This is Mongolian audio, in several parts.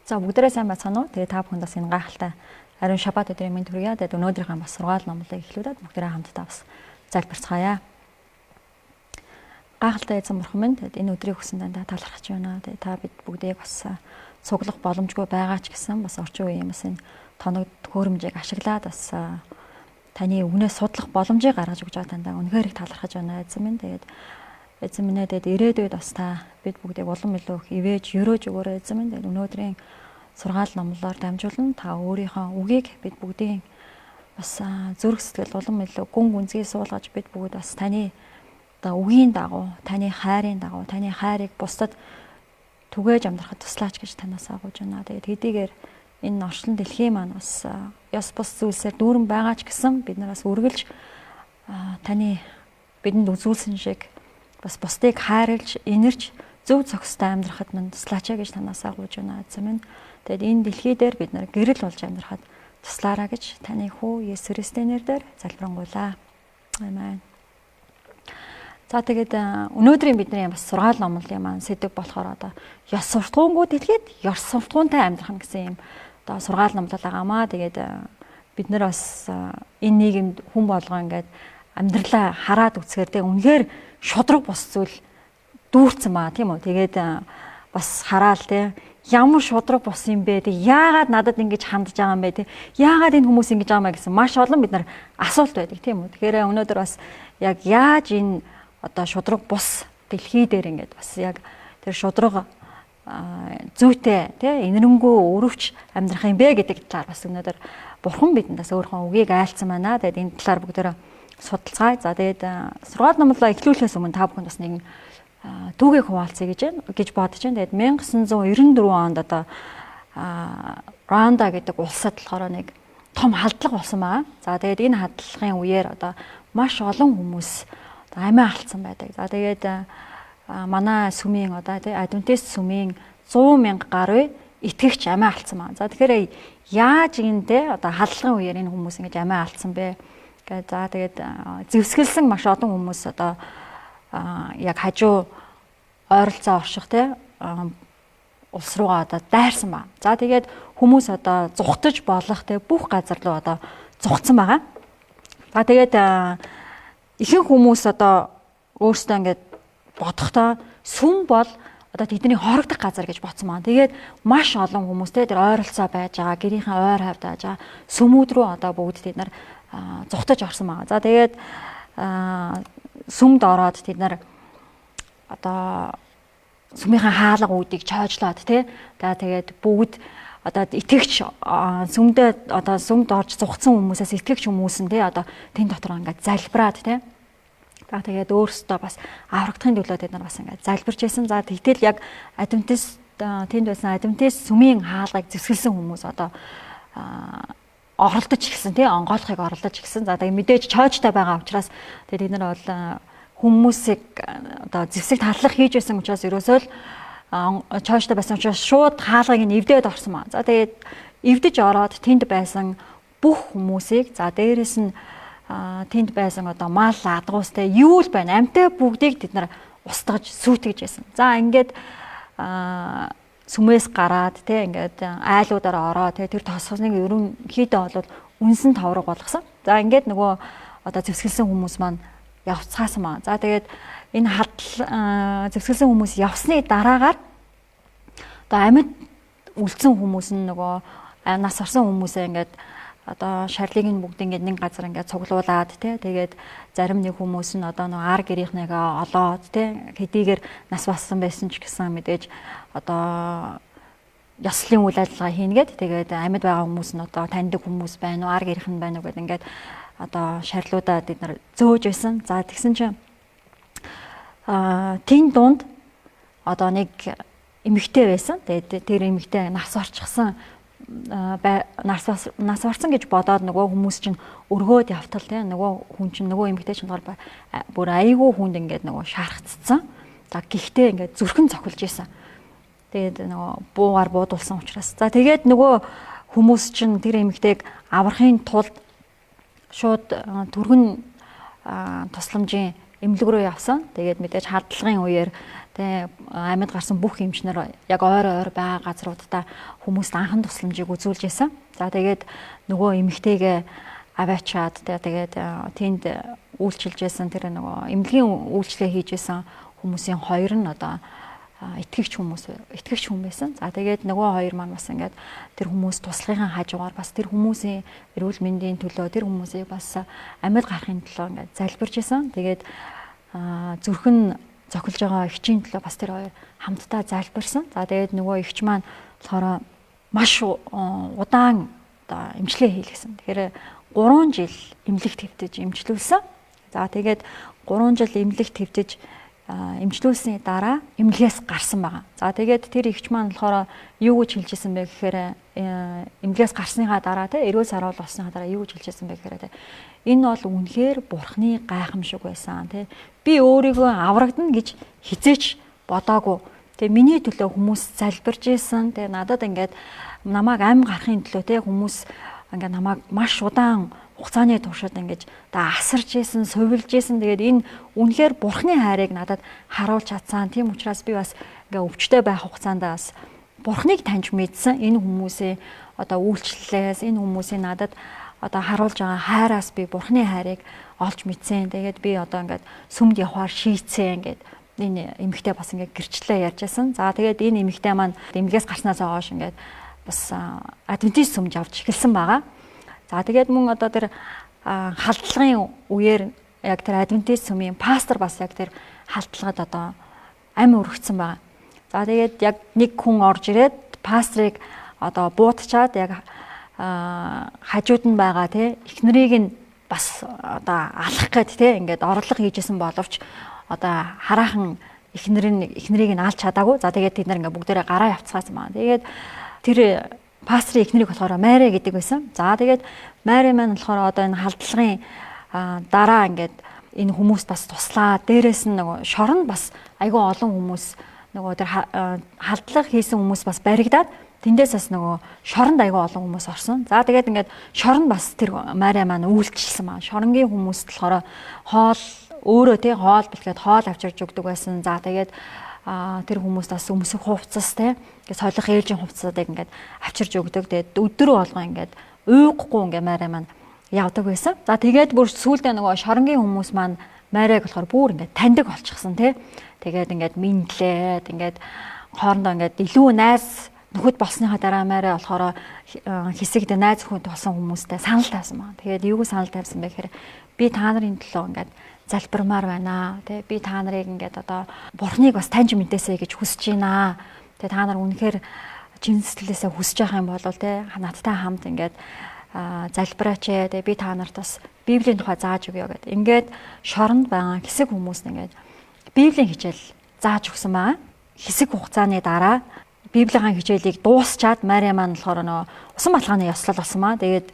За бүгдээрээ сайн байцгаана уу? Тэгээ та бүхэнд бас энэ гайхалтай ариун шаббат өдрийн мэнд хүргье. Тэгээд өнөөдрийнхээ бас сургаал номлыг эхлүүлээд бүгдээрээ хамтдаа бас залбирцгаая. Гайхалтай эзэн бурхан минь тэгээд энэ өдрийг хүсэн дандаа талархаж байна. Тэгээд та бид бүгдийг бас цуглах боломжгүй байгаа ч гэсэн бас орчин үеийн бас энэ тоног төхөөрөмжийг ашиглаад бас таны үгнээс судлах боломжийг гаргаж өгч байгаа дандаа үнэхээр их талархаж байна эзэн минь. Тэгээд эзэн минь тэгээд ирээдүйд бас та бид бүгдийг улам илүү их ивэж өрөөж өгөөрэй эзэн минь. Тэгээд өнөөдрийн сургаал номлоор дамжуулан та өөрийнхөө үгийг бид бүгдийн бас зүрх сэтгэл улам илүү гүн гүнзгий суулгаж бид бүгд бас таны одоо үгийн дагуу таны хайрын дагуу таны хайрыг бусдад түгээж амьдрахад туслаач гэж танаас агуулж байна. Тэгээд хэдийгээр энэ орчлон дэлхийн маань бас ёс бус зүйлсээр дүүрэн байгаа ч гэсэн бид нараас үргэлж таны бидэнд үзүүлсэн шиг бас бусдыг хайрлж инэрч зөв зохистой амьдрахад мань туслаач гэж танаас агуулж байна эзэн минь. Тэгэд энэ дэлхий дээр бид нар гэрэл болж амьдрахад туслаараа гэж таны хүү Есүс Христийн нэрээр залбирanгуйлаа. Амен. За тэгээд өнөөдрийн бидний бас сургаал номлын маань сэдв болохоор одоо ёс суртахуунгүй дэлхийд ёс суртахуунтай амьдрах нь гэсэн юм одоо сургаал номлол байгаамаа. Тэгээд бид нар бас энэ нийгэмд хүн болгоо ингээд амьдралаа хараад үзэхээр тэг үнэхээр шудраг бос зүйл дүүрсэн баа тийм үү. Тэгээд бас хараал те ямар шудраг бос юм бэ? Тэг яагаад надад ингэж хандж байгаа юм бэ? Тэг яагаад энэ хүмүүс ингэж байгаа юм бэ гэсэн маш олон бид нар асуулт байдаг тийм үү. Тэгэхээр өнөөдөр бас яг яаж энэ одоо шудраг бус дэлхий дээр ингээд бас яг тэр шудраг зүйтэй тий инэрэнгүү өрөвч амьдрах юм бэ гэдэг талаар бас өнөөдөр бурхан бидэндээс өөрийнхөө үгийг айлцсан байна. Тэгээд энэ талаар бүгдээрээ судалцгаая. За тэгээд сургаал номлоо эхлүүлэхээс өмнө та бүхэнд бас нэг түүхийг хуваалцъя гэж бодож байна. Тэгээд 1994 онд одоо Рванда гэдэг улсад болохоор нэг том халдлага болсон баа. За тэгээд энэ халдлагын үеэр одоо маш олон хүмүүс амиа алдсан байдаг. За тэгээд манай сүмийн одоо тий адвентист сүмийн 100,000 гаруй итгэгч амиа алдсан баа. За тэгэхээр яаж энэ тий одоо халдлагын үеэр энэ хүмүүс ингэж амиа алдсан бэ? За тэгээд зэвсгэлсэн маш олон хүмүүс одоо яг хажуу ойролцоо орших те улс руугаа одоо дайрсан ба. За тэгээд хүмүүс одоо зүхтаж болох те бүх газар руу одоо зүхтсан байгаа. За тэгээд ихэнх хүмүүс одоо өөрсдөө ингээд бодохдоо сүм бол одоо тэдний хорогдох газар гэж бодсон маа. Тэгээд маш олон хүмүүс те тэр ойролцоо байж байгаа, гэрийнхэн ойр хавьд байж байгаа сүмүүд рүү одоо бүгд тэд нар зүхтаж орсон байгаа. За тэгээд сүмд ороод тэд нар одоо сүмийнхэн хаалга үүдийг чойжлоод тий. Тэгээд бүгд одоо итгэгч сүмдээ одоо сүмд орж зүгтсэн хүмүүсээс итгэгч хүмүүс нь тий одоо тэн дотор ингээд залбираад тий. Тэгээд өөрсдөө бас аврагдахын төлөө тэд нар бас ингээд залбирч байсан. За тэгтэл яг адвентист тэнд байсан адвентист сүмийн хаалгыг зэвсгэлсэн хүмүүс одоо оролдож ирсэн тий онгойлохыг оролдож ирсэн. За тэгээд мэдээж чойжтой байгаа учраас тэгээд тэд нар бол хүмүүсийг одоо зэвсэгт хааллах хийж байсан учраас ерөөсөө л чойжтой байсан учраас шууд хаалгыг нь эвдээд орсон маа. За тэгээд эвдэж ороод тэнд байсан бүх хүмүүсийг за дээрэс нь тэнд байсан одоо мал адгуустай юу л байна амьтаа бүгдийг тэд нар устгаж сүйтгэж байсан. За ингээд сүмээс гараад тий ингээд айлуудаараа ороо тий тэр тосгосныг ерөнхийдөө бол үнсэн товрог болгосон. За ингээд нөгөө одоо зэвсгэлсэн хүмүүс маань явцгаасан маа. За тэгээд энэ зэвсгэлсэн хүмүүс явсны дараагаар одоо амьд үлдсэн хүмүүс нь нөгөө нас орсон хүмүүсээ ингээд одоо шарлыг нь бүгд ингээд нэг газар ингээд цуглуулад тий тэгээд зарим нэг хүмүүс нь одоо нөгөө ар гэрийнхнээгээ олоод тий хэдийгээр нас барсан байсан ч гэсэн мэдээж одоо ёслолын үйл ажиллагаа хийнгээд тэгээд амьд байгаа хүмүүс нь одоо таньдаг хүмүүс байна уу ар гэрийнх нь байна уу гэдэг ингээд одоо шарлуудаа бид нар зөөж байсан. За тэгсэн чинь тэн дунд одоо нэг эмэгтэй байсан. Тэгээд тэр эмэгтэй нас орчихсан нас орсон гэж бодоод нөгөө хүмүүс чинь өргөөд явтал тий нөгөө хүн чинь нөгөө эмэгтэй чинь бүр айгүй хүнд ингээд нөгөө шархацсан. За гихтээ ингээд зүрхэн цохилж исэн. Тэгээд нөгөө буугаар буудулсан учраас. За тэгээд нөгөө хүмүүс чинь тэр эмэгтэйг аврахын тулд шууд түргэн тусламжийн эмнэлэг рүү явсан. Тэгээд мэдээж халдлагын үеэр тэ амьд гарсан бүх эмчнэр яг ойр байгаа газруудаа хүмүүст анхан тусламжийг үзүүлж исэн. За тэгээд нөгөө эмэгтэйгээ аваачаад тэгээд тэнд үйлчилжсэн тэр нөгөө эмнэлгийн үйлчлэгээ хийжсэн хүмүүсийн хоёр нь одоо итгэгч хүн байсан. За тэгээд нөгөө хоёр маань бас ингээд тэр хүмүүс туслахын хажуугаар бас тэр хүмүүсийн эрүүл мэндийн төлөө тэр хүмүүсийг бас амьд гарахын төлөө ингээд залбирч исэн. Тэгээд зүрхэн зохилж байгаа эгчийн төлөө бас тэр хоёр хамтдаа залбирсан. За тэгээд нөгөө эгч маань болохоор маш удаан одоо эмчилгээ хийлгэсэн. Тэгэхээр 3 жил эмнэлэг твтэж эмчлүүлсэн. За тэгээд 3 жил эмнэлэг твтэж эмчлүүлсний дараа эмнэлгээс гарсан байгаа. За тэгээд тэр эгч маань болохоор юу гэж хэлжсэн бэ гэхээр эмнэлгээс гарсныхаа дараа эрүүл саруул болсныхаа дараа юу гэж хэлжсэн бэ гэхээр энэ бол үнэхээр бурхны гайхамшиг байсан тий. Би өөрийгөө аврагдана гэж хизээч бодоагүй. Тэгээ миний төлөө хүмүүс залбирж ийсэн. Тэгээ надад ингээд намайг амь гарахын төлөө тий хүмүүс ингээд намайг маш удаан хугацааны туршид ингэж асарж ийсэн, сувилж ийсэн. Тэгээд энэ үнэхээр бурхны хайрыг надад харуулж чадсан. Тийм учраас би бас ингээ өвчтөй байх хугацаанд бас бурхныг таньж мэдсэн. Энэ хүмүүсийн одоо үйлчлэлээс, энэ хүмүүсийн надад одоо харуулж байгаа хайраас би бурхны хайрыг олж мэдсэн. Тэгээд би одоо ингээд сүмд явахаар шийдсэн ингээд энэ эмэгтэй бас ингээд гэрчлээ ярьж байсан. За тэгээд энэ эмэгтэй маань эмнэлгээс гарснаас хойш ингээд бас адвентист сүмж явж эхэлсэн байгаа. За тэгээд мөн одоо тэр халдлагын үеэр яг тэр адвентист сүмийн пастор бас яг тэр халдлагад одоо амь өргөцсөн байна. За тэгээд яг нэг хүн орж ирээд пастрыг одоо буутчаад яг хажууд нь байгаа тий эхнэрийг нь бас одоо алах гээд тий ингээд орлого хийжсэн боловч одоо хараахан эхнэрийг нь алж чадаагүй. За тэгээд тэд нар ингээд бүгдээрээ гараа явцгаасан байна. Тэгээд тэр пастрын эхнэрийг болохоор Мари гэдэг байсан. За тэгээд Мари маань болохоор одоо энэ халдлагын дараа ингээд энэ хүмүүс бас туслаа. Дээрээс нь нөгөө шорон бас айгүй олон хүмүүс нөгөө тэр халдлага хийсэн хүмүүс бас баригдаад тэндээс бас нөгөө шоронд айгүй олон хүмүүс орсон. За тэгээд ингээд шорон бас тэр Мари маань үйлчлсэн маа. Шоронгийн хүмүүст болохоор хоол өөрөө тий хоол бэлгээд хоол авчирж өгдөг байсан. За тэгээд тэр хүмүүст бас өмсөх хувцас тий солих ээлжийн хувцсуудыг ингээд авчирж өгдөг. Тэгээд өдөр болгоо ингээд уухгүй ингээд Мари маань явдаг байсан. За тэгээд бүр сүүлдээ нөгөө шоронгийн хүмүүс маань Марийг болохоор бүр ингээд таньдаг болчихсон тий. Тэгээд ингээд мэдлээд ингээд хоорондоо ингээд илүү найз нөхөд болсныхаа дараа Мари болохоор хэсэгт найз өхөнд болсон хүмүүстэй санал тавьсан байна. Тэгээд юу санал тавьсан бэ гэхээр би та нарын төлөө ингээд залбирмаар байна. Тэ би та нарыг ингээд одоо бурхныг бас таньж мэдээсэй гэж хүсэж байна. Тэгээ та нар үнэхээр чин сэтгэлээсээ хүсэж байгаа юм бол тэ надтай хамт ингээд залбираач. Тэгээ би та нарт бас Библийн тухай зааж өгье гэдэг. Ингээд шоронд байгаа хэсэг хүмүүст ингээд Библийн хичээл зааж өгсөн байгаа. Хэсэг хугацааны дараа Библийн хичээлийг дуусчаад Мари маань болохоор нөгөө усан баталгааны ёслол болсон маа. Тэгээд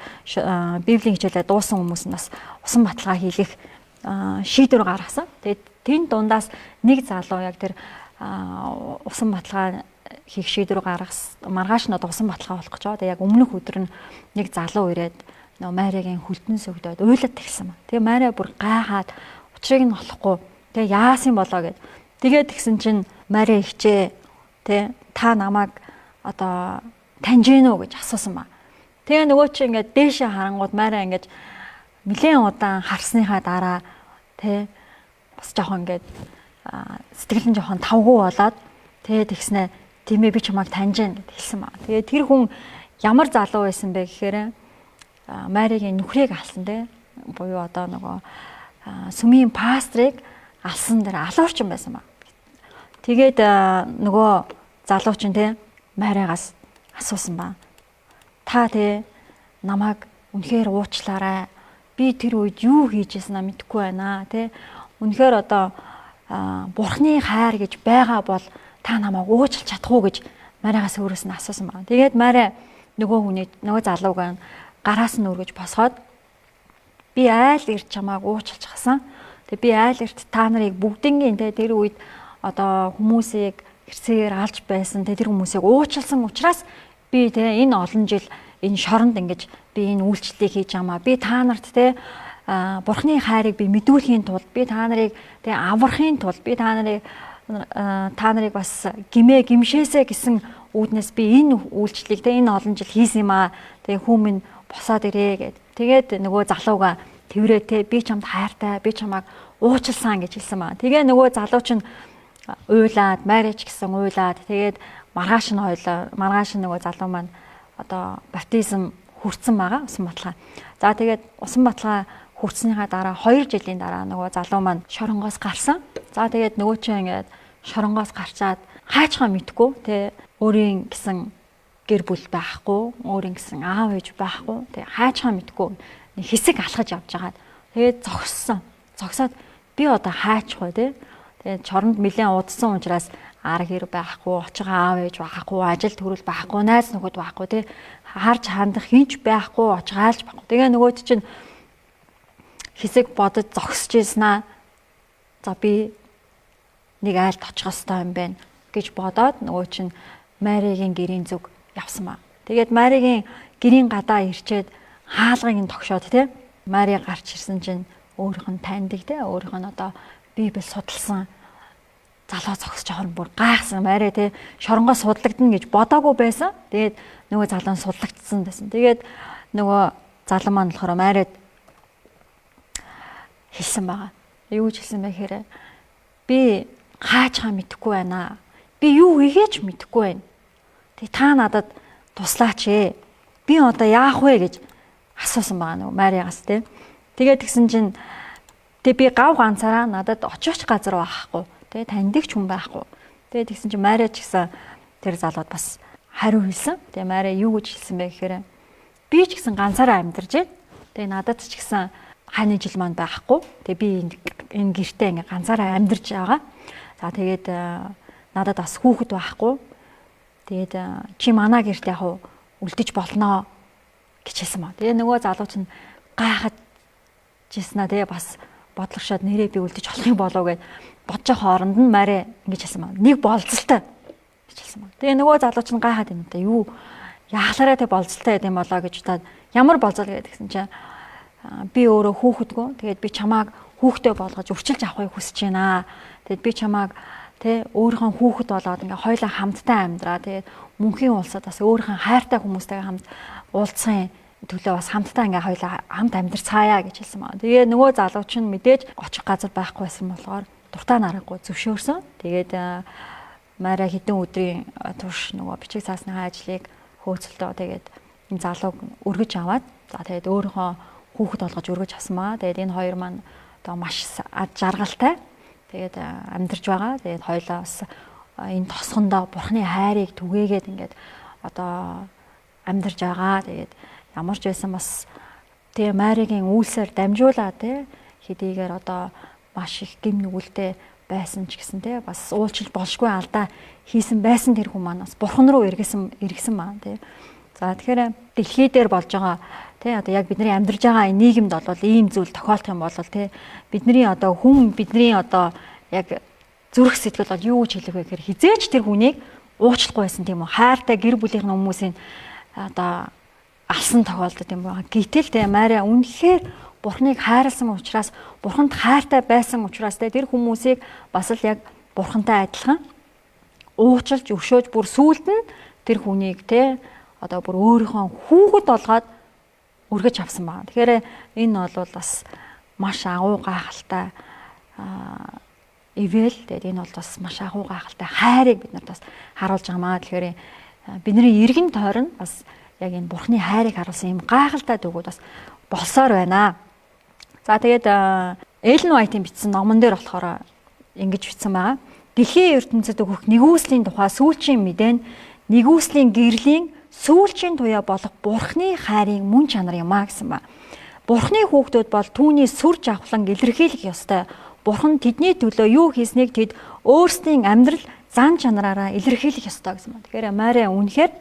Библийн хичээлээ дууссан хүмүүс нь бас усан баталгаа хийх шийдвэр гаргасан. Тэгээд тэн дундаас нэг залуу яг тэр усан баталгаа хийх шийдвэр маргааш нь одоо усан баталгаа болох гэж байгаа. Тэгээд яг өмнөх өдөр нь нэг залуу ирээд нөгөө Маригийн хөлтөн сөгдөөд уйлаад тэгсэн маа. Тэгээд Мари бүр гайхаад учрыг нь олохгүй. Тэгээд яасан болоо гэд. Тэгээд тэгсэн чинь Мари ихчээ тэ та намайг одоо таньж гэнэ үү гэж асуусан ба. Тэгээ нөгөө чи ингээд дээшээ харангууд Мари ингээд нэлээд удаан харсныхаа дараа тэ бас жоохон ингээд сэтгэл нь жоохон тавгүй болоод тэгээ тэгснэ тийм ээ би чамайг таньж гэнэ гэд хэлсэн ба. Тэгээ тэр хүн ямар залуу байсан бэ гэхээр Маригийн нүхрийг алсан тэ буюу одоо нөгөө сүмийн пастрыг алсан дээр алуурчин байсан ба. Тэгээд нөгөө залуу чинь те Маригаас асуусан ба. Та те намайг үнэхээр уучлаарай. Би тэр үед юу хийжсэнаа мэдэхгүй байна те. Үнэхээр одоо бурхны хайр гэж байгаа бол та намайг уучлах чадах уу гэж Маригаас өөрөөс нь асуусан ба. Тэгээд Мари нөгөө залууг гараас нь өргөж босгоод би айл эрт чамайг уучлчихсан. Тэг би айл эрт та нарыг бүгднгийн те тэр үед одоо хүмүүсийг хэрцээр алж байсан тэр хүмүүсийг уучлсан учраас би те энэ олон жил энэ шоронд ингэж би энэ үйлчлэлийг хийж байгаамаа. Би та нарт те бурхны хайрыг би мэдүүлэхийн тулд би та нарыг те аврахын тулд би та нарыг та нарыг бас гимшээсэ гэсэн үүднээс би энэ үйлчлэлийг те энэ олон жил хийсэн юм аа. Тэгээ хүмүүс босоод ирээ гэд. Тэгээд нөгөө залууга тэрвэрээ те би чамд хайртай, би чамайг уучлсан гэж хэлсэн маа. Тэгээ нөгөө залуу чинь уйлаад, марriage гэсэн уйлаад тэгээд маргааш нь нөгөө залуу маань одоо баптизм хүртсэн байгаа усан баталгаа. За тэгээд усан баталгаа хүртснийхаа дараа 2 жилийн дараа нөгөө залуу маань шоронгоос гарсан. За тэгээд нөгөө чинь ингээд шоронгоос гарчаад хайчгаа мэдгүй те өөрийн гэсэн гэр бүл байхгүй, өөрийн гэсэн аав ээж байхгүй. Тэгээ хайчгаа мэдгүй нэг хэсэг алхаж явж байгаад тэгээд зогссон. Зогсоод би одоо хайчгүй те. Тэгээд чоронд нэлээд удсан учраас арга хэр байхгүй, очихоо аав ээж байхгүй, ажил төрөл байхгүй, найз нөхөд байхгүй те. Харж хандах хинч байхгүй, очгаалж байхгүй. Тэгээ нөгөөд чинь хэсэг бодож зогсож ийснаа. За би нэг айлд очих ёстой юм байна гэж бодоод нөгөө чинь Маригийн гэрийн зүг явсан маа. Тэгээд Маригийн гэрийн гадаа ирчээд хаалгыг нь тогшоод те. Мари гарч ирсэн чинь өөрийнх нь таньдаг те. Өөрийнх нь одоо Библи судалсан залуу зогсож байгаа нь бүр гайхсан. Мари те шоронгоо судлагдана гэж бодоагүй байсан. Тэгээд нөгөө залуу нь судлагдсан байсан. Тэгээд нөгөө залуу маань болохоор Марид хэлсэн байгаа. Юу гэж хэлсэн бэ гэхээр би хаачгаа мэдэхгүй байна. Би юу хийгээч мэдэхгүй байна. Тэг та надад туслаач ээ. Би одоо яах вэ гэж асуусан байгаа нөгөө Маригаас те. Тэгээд тэгсэн чинь би гав ганцаараа надад очооч газар байхгүй. Тэгээ таньдаг ч хүн байхгүй. Тэгээ тэгсэн чинь Мари ч гэсэн тэр залууд бас хариу хэлсэн. Тэгээ Мари юу гэж хэлсэн бэ гэхээр би ч гэсэн ганцаараа амьдарч байна. Тэгээ надад ч гэсэн хань жил маань байхгүй. Тэгээ би энэ гэртээ ингээ ганцаараа амьдарч байгаа. За тэгээд надад бас хүүхэд байхгүй. Тэгээд чи манай гэрт яг үлдэж болноо гэж хэлсэн маа. Тэгээ нөгөө залуу чинь гайхаж жиснаа тэгээ бас бодлогошоод нэрээ би үлдэж болох юм болов гэд бодож хооронд нь Мари ингэж хэлсэн маа. Нэг болцолтой гэж хэлсэн маа. Тэгээ нөгөө залуу чинь гайхаад юм да. Юу яахлаараа тэг болцолтой байд юм болоо гэж удаад ямар болцол гэдгсэн чинь би өөрөө хүүхэдгөө. Тэгээд би чамааг хүүхдээ болгож өрчилж авахыг хүсэж байна. Тэгээд би чамааг тэ өөрийнхөө хүүхэд болоод ингээ хоёулаа хамтдаа амьдраа. Тэгээд мөнхийн улсад бас өөрийнхөө хайртай хүмүүстэйгээ хамт уулзсан төлөө бас хамтдаа ингээ хоёулаа хамт амьдарцгаая гэж хэлсэн маа. Тэгээ нөгөө залуу чинь мэдээж очих газар байхгүй байсан болохоор дуртай нарахгүй зөвшөөрсөн. Тэгээд Мари хэдэн өдрийн турш нөгөө бичиг цаасны ажлыг хөөцөлтөө тэгээд энэ залууг өргөж аваад за тэгээд өөрийнхөө хүүхэд болгож өргөж авсан маа. Тэгээд энэ хоёр маань одоо маш жаргалтай. Тэгээд амьдарч байгаа. Тэгээд хоёулаа бас энэ тосгондоо Бурхны хайрыг түгээгээд ингээд одоо амьдарч байгаа. Тэгээд ямар ч байсан бас тэгээ Маригийн үйлсээр дамжуулаад те хэдийгээр одоо маш их гим нүгэлтэй байсан ч гэсэн те бас уулчилж болшгүй алдаа хийсэн байсан тэр хүмүүс маань бас Бурхан руу эргэсэн маа те. За тэгэхээр дэлхий дээр болж байгаа те одоо яг бидний амьдарч байгаа нийгэмд бол ийм зүйл тохиолдох юм бол те бидний одоо бидний одоо яг зүрх сэтгэл бол юу гэж хэлэх вэ гэхээр хизээч тэр хүнийг уучлахгүй байсан тийм үү. Хайртай гэр бүлийнх нь хүмүүсийн одоо алсан тохиолдол юм байна. Гэтэл те Мари үнэхээр Бурхныг хайрласан учраас Бурханд хайртай байсан учраас те тэр хүмүүсийг бас л яг Бурхантай адилхан уучлж өшөөж бүр сүулт нь тэр хүнийг те одоо бүр өөрийнхөө хүүхэд болгоод өргөж авсан байна. Тэгэхээр энэ бол бас маш агуу гайхалтай ивэл тэгээд энэ бол бас маш агуу гайхалтай хайрыг бид нарт бас харуулж байгаамаа. Тэгэхээр бидний эргэн тойрон бас яг энэ Бурхны хайрыг харуулсан юм гайхалтай дөгүүд бас болсоор байна. За тэгээд Эллен Вайтийн бичсэн номон дээр болохоор ингэж бичсэн байгаа. Дэлхийн ертөнцид өгөх нэгүслийн тухай сүүлчийн мэдэн нэгүслийн гэрлийн сүүлчийн туяа болох Бурхны хайрын мөн чанар юм а гэсэн ба. Бурхны хүүхдүүд бол түүний сүр жавхлан илэрхийлэх ёстой. Бурхан тэдний төлөө юу хийснийг тэд өөрсдийн амьдрал зан чанараараа илэрхийлэх ёстой гэсэн ба. Тэгэхээр Мари үнэхээр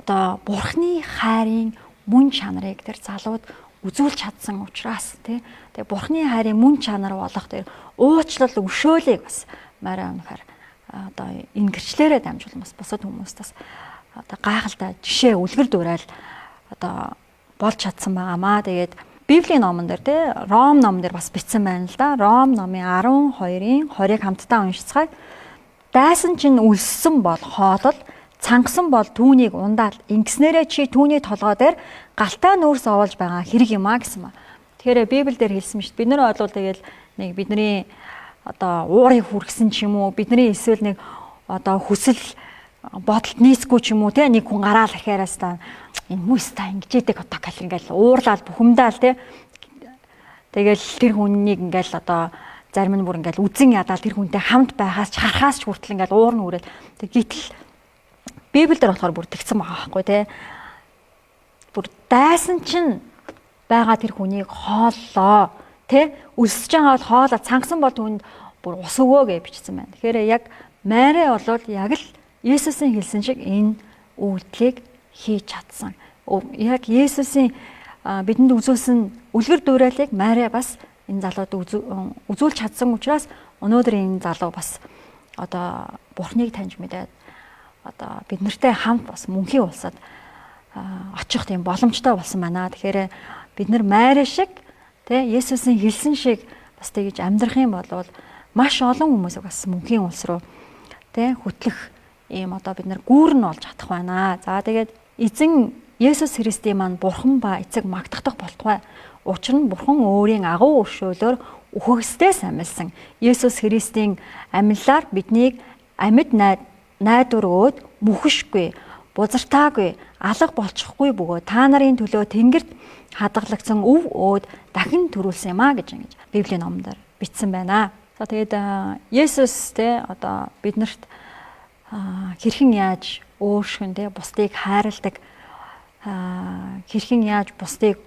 одоо Бурхны хайрын мөн чанарыг тэр залууд үзүүлж чадсан учраас тэгээ Бурхны хайрын мөн чанар болох тэр уучлал өшөөлийг бас Мари үнэхээр одоо энэ гэрчлэрээ дамжуул бас бусад хүмүүст бас одоо гайхалтай жишээ үлгэр дуурайл одоо болж чадсан байгаамаа. Тэгээд Библийн номон дээр те Ром номон дээр бас бичсэн байна л да. Ром номын 12-ын 20-ыг хамтдаа уншицгаая. Дайсан чинь үлссэн бол хоолол, цангасан бол түүнийг ундаал. Ингэснээрээ чи түүний толгой дээр галтаа нүүрс оволж байгаа хэрэг юм а гэсэн ба. Тэгэхээр Библиэлд хэлсэн шүү дээ. Бид нар бол тэгэл нэг бидний одоо уурыг хүргэсэн ч юм уу, бидний эсвэл нэг одоо хүсэл бодолд нийсгүй ч юм уу те нэг хүн гараал ирэхээрээс та энэ хүмүүс та ингэж яадаг одоо гал ингээл уурлаад бухимдаал те тэгэл тэр хүннийг ингээл одоо зарим нь бүр ингээл үзэн ядаал тэр хүнтэй хамт байхаас ч харахаас ч хүртэл ингээл уурн үрэл тэг гítэл Библиэлд болохоор бүр тэгсэн байгаа байхгүй те бүр дайсан чинь байгаа тэр хүнийг хооллоо те өлсөж байгаа бол хоолоо цангасан бол түүнд бүр ус өгөө гэж бичсэн байна. Тэгэхээр яг Мари болвол яг л Есүсийн хэлсэн шиг энэ үйлдэлийг хийж чадсан. Яг Есүсийн бидэнд үзүүлсэн үлгэр дуурайлыг Мари бас энэ залууд үзүүлж чадсан учраас өнөөдөр энэ залуу бас одоо Бурхныг таньж мэдээд одоо бид нартай хамт бас мөнхийн улсад очих тийм боломжтой болсон байна. Тэгэхээр бид нар Мари шиг тэ Есүсийн хэлсэн шиг бас тэгж амьдрах юм бол маш олон хүмүүсийг бас мөнхийн улс руу тэ хөтлөх ийм одоо бид нар гүүр нь олж чадах байна. За тэгээд эзэн Есүс Христийн маань Бурхан ба эцэг магтахдах болтугай. Учир нь Бурхан өөрийн агуу өршөөлөөр үхэгсдээс амилсан Есүс Христийн амьлаар биднийг амьд найдвар өгөөд мүхэшгүй, бузартаагүй, алга болчихгүй бөгөөд та нарын төлөө тэнгэрт хадгалагдсан өв өөд дахин төрүүлсэн юм а гэж ингэж Библийн номдор бичсэн байна. За тэгээд Есүс те одоо биднэрт хэрхэн яаж өөршгөн те бусдыг хайрладаг хэрхэн яаж бусдыг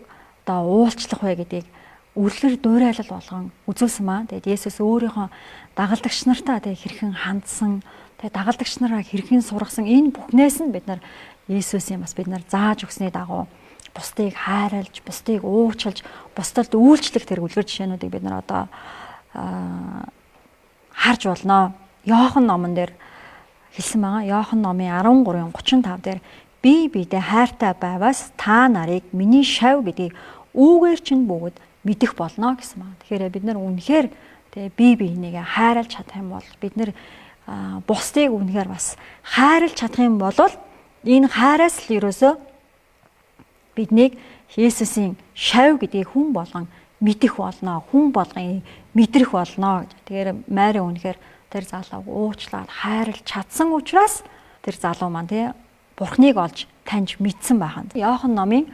одоо уулчлах вэ гэдгийг үрлэр дуурайлал болгон үзүүлсэн маа. Тэгээд Есүс өөрийнхөө дагалдагч нартаа тэг хэрхэн хандсан, тэг дагалдагч нараа хэрхэн сургасан энэ бүхнээс нь бид нар Есүсийн бас бид нар зааж өгсний дагуу бусдыг хайрлаж, бусдыг уучлж, бусдад үйлчлэх тэр үлгэр жишээнүүдийг бид нар одоо харж болно. Иохан номон дээр хэлсэн байгаа. Иохан номын 13:35 дээр би бидээ хайртай байвас та нарыг миний шав гэдгийг үүгээр чинь бүгд мэдэх болно гэсэн байна. Тэгэхээр бид нар үнэхээр тэгээ бие биенийгээ хайрлаж чадах юм бол бид нар бусдыг үнэхээр бас хайрлаж чадах юм бол энэ хайраас л ерөөсөө биднийг Есүсийн шав гэдгийг хүн болгон мэдэх болно. Хүн болгон мэдрэх болно гэж. Тэгэхээр Мари үнэхээр тэр залууг уучлаад хайрлаж чадсан учраас тэр залуу маань тий Бурхныг олж таньж мэдсэн байханд. Иохан номын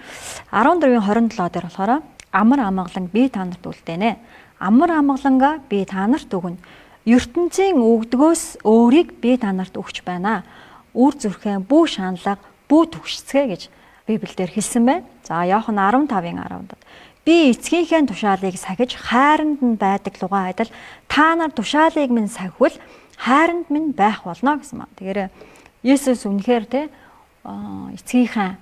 14:27 дээр болохоор амар амгалан би та нарт үлдээнэ. Амар амгалангаа би та нарт өгнө. ертөнцийн өгдгөөс өөрийг би та нарт өгч байна. Үр зүрхэн бүү шаналга бүү төгшцгээ гэж Библиэлд хэлсэн байна. За Иохан 15:10-д би эцгийнхээ тушаалыг сахиж хайранд нь байдаг лугаа адил та нар тушаалыг минь сахивал хайранд минь байх болно гэсэн маа. Тэгэхээр Есүс үнэхээр те эцгийнхээ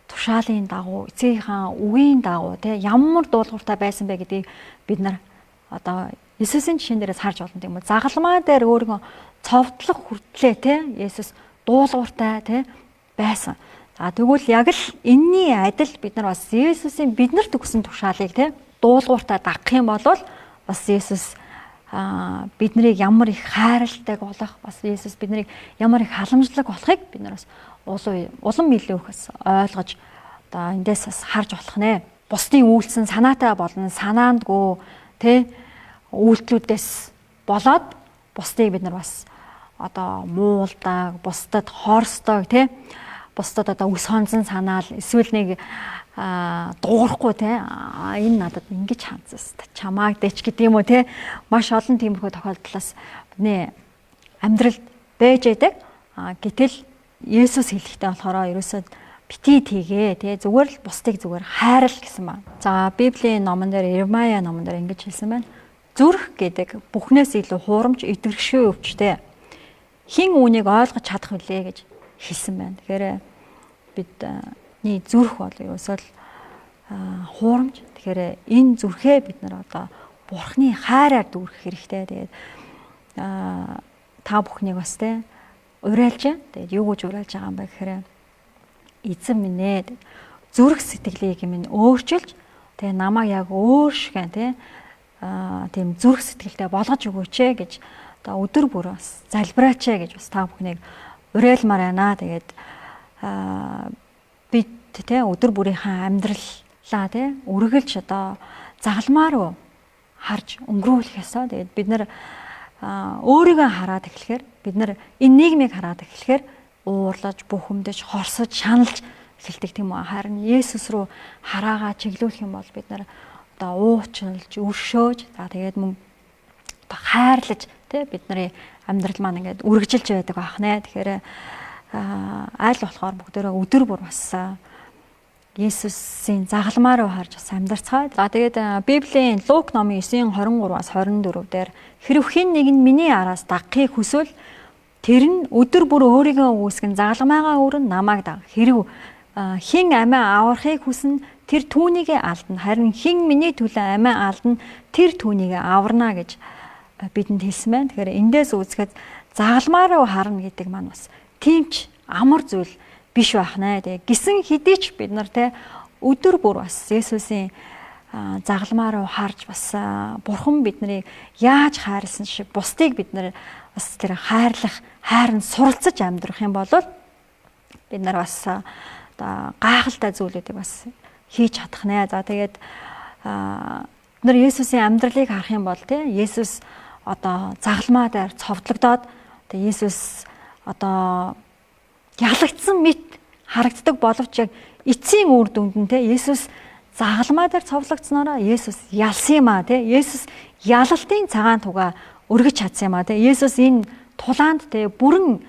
тушаалын дагуу, эцгийнхээ үгийн дагуу те ямар дуулууртай байсан бэ гэдгийг бид нар одоо Есүсийн жишээн дээрээс харж болно тийм үү. Загалмаа дээр өөрийгөө цовдлох хүртлээ те Есүс дуулууртай те байсан. За тэгвэл яг л энэний адил бид нар бас Есүсийн биднэрт өгсөн тушаалыг те дуулууртай дагах юм бол бас Есүс биднийг ямар их хайрладаг болох, бас Есүс биднийг ямар их халамжлаг болохыг бид нар бас улам илүү их ойлгож одоо эндээс бас харж болох нэ. Бусдын үйлсэн санаатай болно, санаандгүй тэ үйлдэлүүдээс болоод бусдыг бид нар бас одоо муулдаг, бусдад хорсдог тэ бусдад одоо өс хонзон санаал эсвэл нэг дуурахгүй те энэ надад ингэж хандсан чамааг дэч гэдэг юм уу те маш олон тиймэрхүү тохиолдлоос бидний амьдралд байж байдаг. Гэтэл Есүс хэлэхдээ болохоор ерөөсөө битгий тгээ те зүгээр л бусдыг зүгээр хайрал гэсэн байна. За Библийн номон дээр Иремая номон дээр ингэж хэлсэн байна. Зүрх гэдэг бүхнээс илүү хуурамч идэвхшгүй өвчтэй. Хин үүнийг ойлгож чадах вүлээ гэж хэлсэн байна. Тэгэхээр бидний зүрх бол ерөөсөө хуурамч. Тэгэхээр энэ зүрхээ бид нар одоо Бурхны хайраар дүүргэх хэрэгтэй. Тэгээд та бүхнийг бас те урайлж, тэгээд юу гэж урайлж байгаа юм бэ гэхээр эзэн минь ээ зүрх сэтгэлийг минь өөрчилж Тэгээ намайг яг өөр шигэн тийм зүрх сэтгэлтэй болгож өгөөч гэж одоо өдөр бүр бас залбираач гэж бас та бүхнийг уриалмаар байна. Тэгээд бид өдөр бүрийнхээ амьдралаа үргэлж одоо загалмаа руу харж өнгөрүүлэх ёстой. Тэгээд бид нар өөрийгөө хараад эхлэхээр бид нар энэ нийгмийг хараад эхлэхээр уурлаж, бухимдаж, хорсож, шаналж эхэлдэг тийм үү. Харин Есүс рүү хараагаа чиглүүлэх юм бол бид нар одоо уучлж, өршөөж, тэгээд мөн одоо хайрлаж бидний амьдрал маань ингээд үргэлжилж байдаг байна. Тэгэхээр айл болохоор бүгдөө өдөр бүр бас Есүсийн загалмаа руу харж бас амьдарцгаая. За тэгээд Библийн Лук номын 9:23-аас 24 дээр хэрв хэн нэг нь миний араас дагахыг хүсвэл тэр нь өдөр бүр өөрийгөө үүсгэн загалмаагаа өрн намайг даг. Хэрв хэн амиа аврахыг хүснэ тэр түүнийгээ алдна. Харин хэн миний төлөө амиа алдна тэр түүнийгээ аварна гэж бидэнд хэлсэн байна. Тэгэхээр эндээс үзэхэд загалмаа руу харна гэдэг маань бас тиймч амар зүйл биш байх нэ. Тэгээ гисэн хэдий ч бид нар өдөр бүр бас Есүсийн загалмаа руу харж бас Бурхан биднийг яаж хайрлсан шиг бусдыг бид нар бас тэр хайранд суралцаж амьдрах юм бол бид нар бас одоо гайхалтай зүйлүүдийг бас хийж чадах нэ. За тэгээд бид нар Есүсийн амьдралыг харах юм бол Есүс одоо загалмаа дээр цовдлогдоод тэгээд Есүс одоо ялагдсан мэт харагддаг боловч яг эцсийн үр дүнд нь Есүс загалмаа дээр цовдлогдсноороо Есүс ялсан юм аа Есүс ялалтын цагаан тугаа өргөж чадсан юм аа Есүс энэ тулаанд бүрэн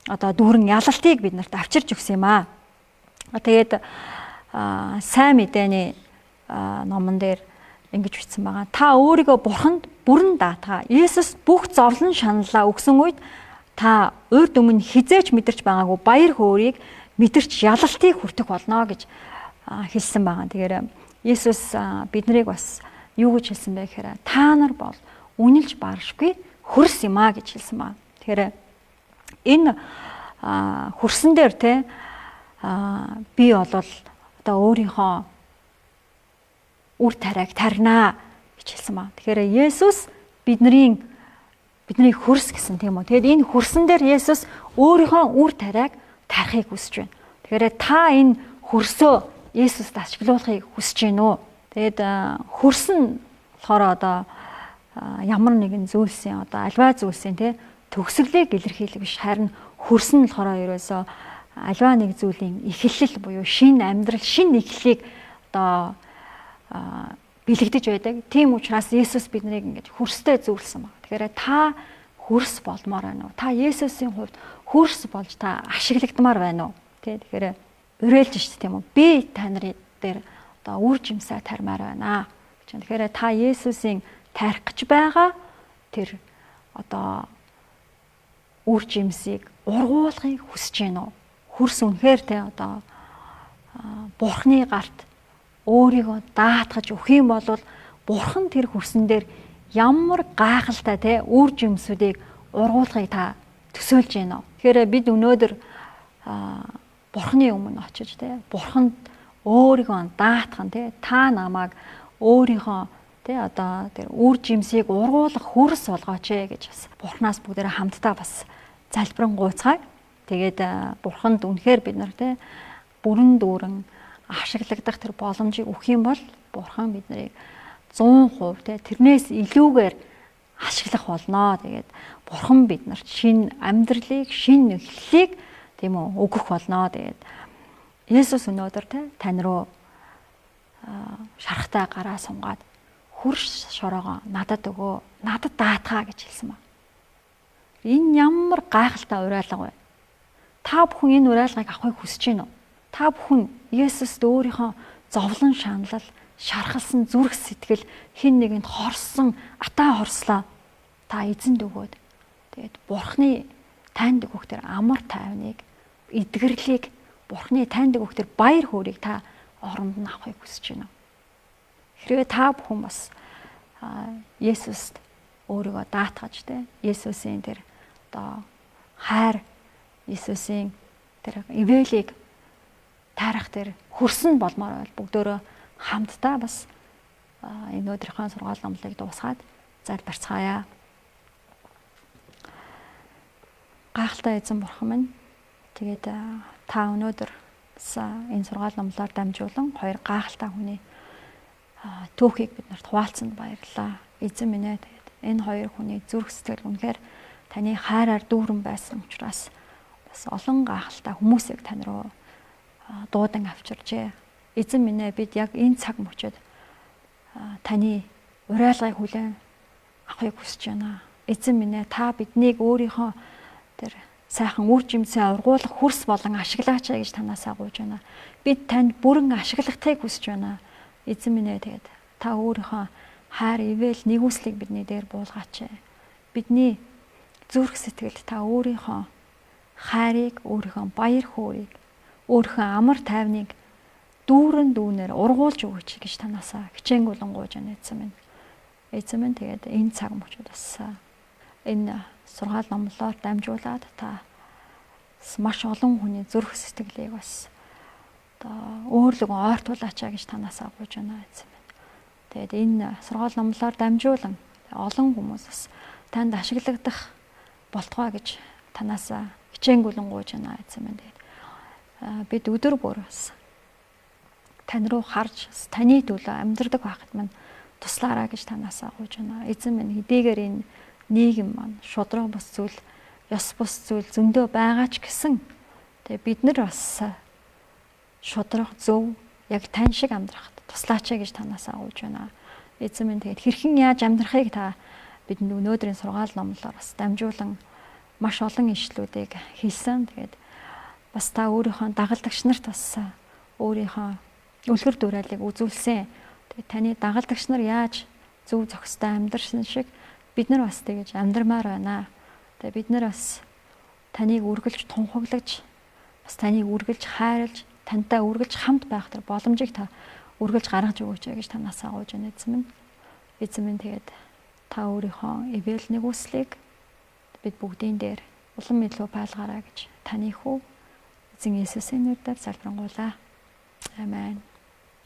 одоо дүүрэн ялалтыг бид нарт авчирч өгсөн юм аа. Тэгээд сайн мэдээний номон дээр ингэж бичсэн байгаа. Та өөрийгөө Бурханд бүрэн даатгаа. Есүс бүх зовлон шаналлаа өгсөн үед та урд өмнө хизээч мэдэрч байгаагүй баяр хөөргийг мэдэрч ялалтыг хүртэх болно гэж хэлсэн байгаа. Тэгэхээр Есүс биднийг бас юу гэж хэлсэн бэ гэхээр та нар бол үнэлж баршгүй хөрс юм а гэж хэлсэн байна. Тэгэхээр энэ хөрсөн дээр би бол одоо өөрийнхөө үр тариаг таринаа гэж хэлсэн байна. Тэгэхээр Есүс бидний хөрс гэсэн тийм үү. Тэгэд энэ хөрсөн дээр Есүс өөрийнхөө үр тариаг тарихыг хүсэж байна. Тэгэхээр та энэ хөрсөө Есүст ашиглуулахыг хүсэж байна уу? Тэгэд хөрсөн болохоор одоо ямар нэгэн зүйлсийн одоо альва зүйлсийн төгсгөлийг илэрхийлэх биш, харин хөрсөн болохоор ерөөсөө альва нэг зүйлийн эхлэл буюу шинэ амьдрал, шинэ эхлэлийг одоо бэлэгдэж байдаг. Тийм учраас Есүс биднийг ингэж хөрстэй зөвлөсөн байна. Тэгэхээр та хөрс болмоор байна уу? Та Есүсийн хувьд хөрс болж та ашиглагдмаар байна уу? Тэгэхээр уриалж шүү дээ тийм үү? Би таны дээр одоо үр жимсээ тармаар байна гэж. Тэгэхээр та Есүсийн тарих гэж байгаа тэр одоо үр жимсийг ургуулгыг хүсэж байна уу? Хөрс үнэхээр одоо Бурхны гарт өөрийгөө даатгаж өгөх юм бол Бурхан тэр хөрсөн дээр ямар гайхалтай үр жимсүүдийг ургуулгыг та төсөөлж байна уу? Тэгэхээр бид өнөөдөр Бурханы өмнө очиж Бурханд өөрийгөө даатгах та намайг өөрийнхөө одоо тэр үр жимсийг ургуулах хөрс болгооч гэж бас Бурханаас бүгдээрээ хамтдаа бас залбирanгуйцгаая. Тэгээд Бурханд үнэхээр бид нар бүрэн дүүрэн ашиглагдах тэр боломжийг өгөх юм бол Бурхан биднийг 100% тэрнээс илүүгээр ашиглах болно. Тэгээд Бурхан биднэрт шинэ амьдралыг, шинэ эхлэлийг тийм үү өгөх болно. Тэгээд Есүс өнөөдөр тань руу шарахтай гараа сунгаад хөрш шороогоо надад өгөө, надад даатгаа гэж хэлсэн ба. Энэ ямар гайхалтай уриалга вэ? Та бүхэн энэ уриалгыг авахыг хүсэж байна уу? Та бүхэн Есүст өөрийнхөө зовлон шаналл, шархалсан зүрх сэтгэл, хэн нэгэнд хорсон, атаа хорслоо та эзэнд өгөөд тэгээд Бурхны танд өгөх тэр амар тайвныг, эдгэрлийг, Бурхны танд өгөх тэр баяр хөөргийг та оронд нь авахыг хүсэж байна. Хэрвээ та бүхэн бас Есүст өөрийгөө даатгаж Есүсийн тэр одоо хайр, Есүсийн тэр ивэлийг тарих тэр хөрсөн болмоор бол бүгдөө хамтдаа бас энэ өдрийнхөө сургаал номлыг дуусгаад залбирцгаая. Гайхалтай эзэн бурхан минь, тэгээд та өнөөдөр энэ сургаал номлоор дамжуулан хоёр гайхалтай хүний түүхийг биднэрт хуваалцсанд баярлалаа. Эзэн минь ээ, тэгээд энэ хоёр хүний зүрх сэтгэл үнэхээр таны хайраар дүүрэн байсан учраас бас олон гайхалтай хүмүүсийг тань руу дуудан авчирчээ. Эзэн минь ээ, бид яг энэ цаг мөчид таны уриалгыг хүлээн авахыг хүсэж байна. Эзэн минь ээ, та биднийг өөрийнхөө тэр сайхан үр жимсээ ургуулах хөрс болон ашиглаач гэж танаасаа гуйж байна. Бид танд бүрэн ашиглахтайг хүсэж байна. Эзэн минь ээ, тэгээд та өөрийнхөө хайр, ивэл, нэгүслийг бидний дээр буулгаач. Бидний зүрх сэтгэлд та өөрийнхөө хайрыг, өөрийнхөө баяр хөөргийг, өөрийнхөө амар тайвныг дүүрэн дүүнээр ургуулж өгөөч гэж танаасаа хичээнгүлэн гуйж байна эзэн минь. Эзэн минь, тэгээд энэ цаг мөчид бас энэ сургаал номлоор дамжуулаад та маш олон хүний зүрх сэтгэлийг бас өөрлөгөө ойртуулаачаа гэж танаасаа гуйж байна эзэн минь. Тэгээд энэ сургаал номлоор дамжуулан олон хүмүүс бас танд ашиглагдах болтугай гэж танаасаа хичээнгүлэн гуйж байна эзэн минь. Тэгээд бид өдөр бүр бас тань руу харж таны төлөө амьдрдаг байхад мань туслаараа гэж танаасаа гуйж байна. Эзэн минь, хэдийгээр энэ нийгэм маань шудраг бус зүйл, ёс бус зүйл зөндөө байгаа ч гэсэн тэгээ бид нар бас шудраг зөв яг тань шиг амьдрахад туслаач гэж танаасаа гуйж байна. Эзэн минь, тэгээд хэрхэн яаж амьдрахыг та бидэнд өнөөдрийн сургаал номлоор бас дамжуулан маш олон ишлүүдийг хэлсэн. Тэгээд бас та өөрийнхөө дагалдагч нарт бас өөрийнхөө үлгэр дуурайлыг үзүүлсэн. Тэгээд таны дагалдагч нар яаж зөв зохистой амьдрсан шиг бид нар бас тэгэж амьдрмаар байна. Тэгээд бид нар бас таныг үргэлж тунхаглаж, бас таныг үргэлж хайрлаж, тантай үргэлж хамт байх тэр боломжийг та үргэлж гаргаж өгөөч гэж танаасаа гуйж байна эзэн минь. Эзэн минь, тэгээд та өөрийнхөө ивэл нэгүслийг бид бүгдийн дээр улам илүү байлгаарай гэж таны хүү эзэн Есүсийн нэрээр залбирanгуйлаа. Амен.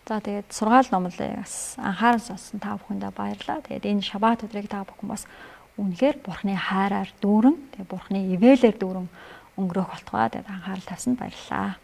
За, тэгээд сургаал номлыг бас анхааран сонссон та бүхэндээ баярлалаа. Тэгээд энэ шаббат өдрийг та бүхэн бас үнэхээр Бурхны хайраар дүүрэн, тэгээд Бурхны ивэлээр дүүрэн өнгөрөх болтугай. Тэгээд анхаарал тавьсанд баярлалаа.